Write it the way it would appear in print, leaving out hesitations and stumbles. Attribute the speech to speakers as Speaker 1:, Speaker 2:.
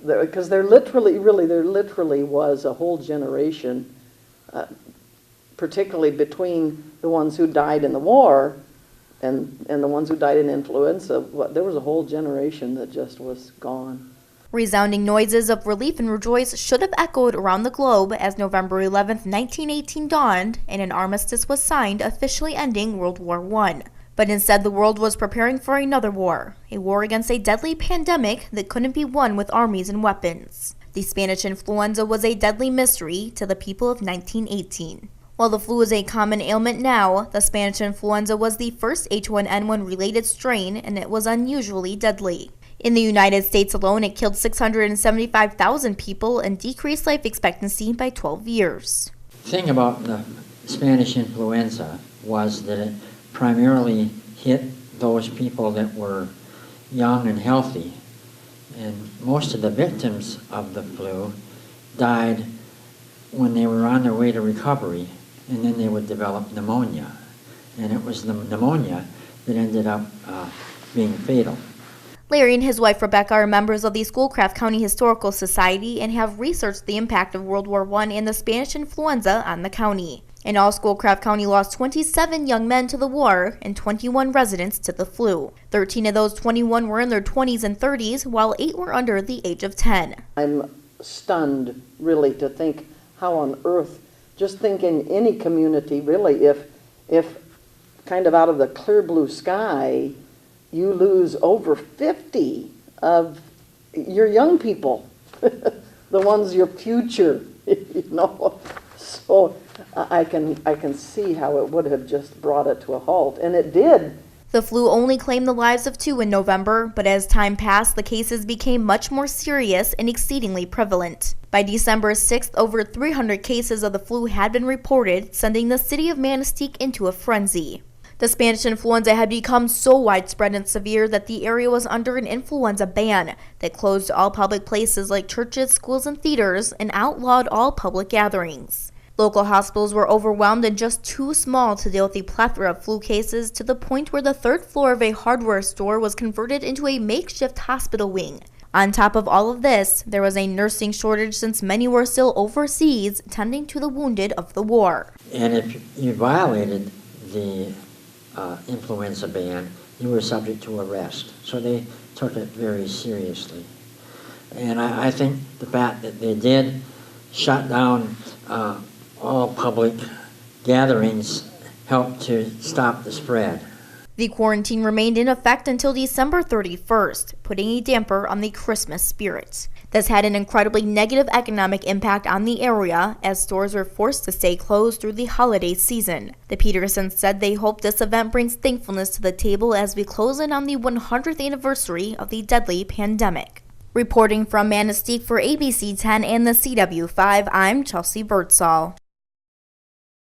Speaker 1: Because there literally was a whole generation, particularly between the ones who died in the war and the ones who died in influenza. There was a whole generation that just was gone.
Speaker 2: Resounding noises of relief and rejoice should have echoed around the globe as November 11, 1918 dawned and an armistice was signed, officially ending World War I. But instead, the world was preparing for another war, a war against a deadly pandemic that couldn't be won with armies and weapons. The Spanish influenza was a deadly mystery to the people of 1918. While the flu is a common ailment now, the Spanish influenza was the first H1N1 related strain, and it was unusually deadly. In the United States alone, it killed 675,000 people and decreased life expectancy by 12 years.
Speaker 3: The thing about the Spanish influenza was that it primarily hit those people that were young and healthy. And most of the victims of the flu died when they were on their way to recovery, and then they would develop pneumonia. And it was the pneumonia that ended up being fatal.
Speaker 2: Larry and his wife Rebecca are members of the Schoolcraft County Historical Society and have researched the impact of World War I and the Spanish influenza on the county. In all, Schoolcraft County lost 27 young men to the war and 21 residents to the flu. 13 of those 21 were in their 20s and 30s, while 8 were under the age of 10.
Speaker 1: I'm stunned, really, to think how on earth, just think in any community, really, if kind of out of the clear blue sky, you lose over 50 of your young people, the ones your future, you know. So I can see how it would have just brought it to a halt, and it did.
Speaker 2: The flu only claimed the lives of 2 in November, but as time passed, the cases became much more serious and exceedingly prevalent. By December 6th, over 300 cases of the flu had been reported, sending the city of Manistee into a frenzy. The Spanish influenza had become so widespread and severe that the area was under an influenza ban that closed all public places like churches, schools, and theaters and outlawed all public gatherings. Local hospitals were overwhelmed and just too small to deal with the plethora of flu cases, to the point where the 3rd floor of a hardware store was converted into a makeshift hospital wing. On top of all of this, there was a nursing shortage since many were still overseas tending to the wounded of the war.
Speaker 3: And if you violated the influenza ban, you were subject to arrest. So they took it very seriously. And I think the fact that they did shut down all public gatherings helped to stop the spread.
Speaker 2: The quarantine remained in effect until December 31st, putting a damper on the Christmas spirit. This had an incredibly negative economic impact on the area, as stores were forced to stay closed through the holiday season. The Petersons said they hope this event brings thankfulness to the table as we close in on the 100th anniversary of the deadly pandemic. Reporting from Manistee for ABC 10 and the CW5, I'm Chelsea Birdsall.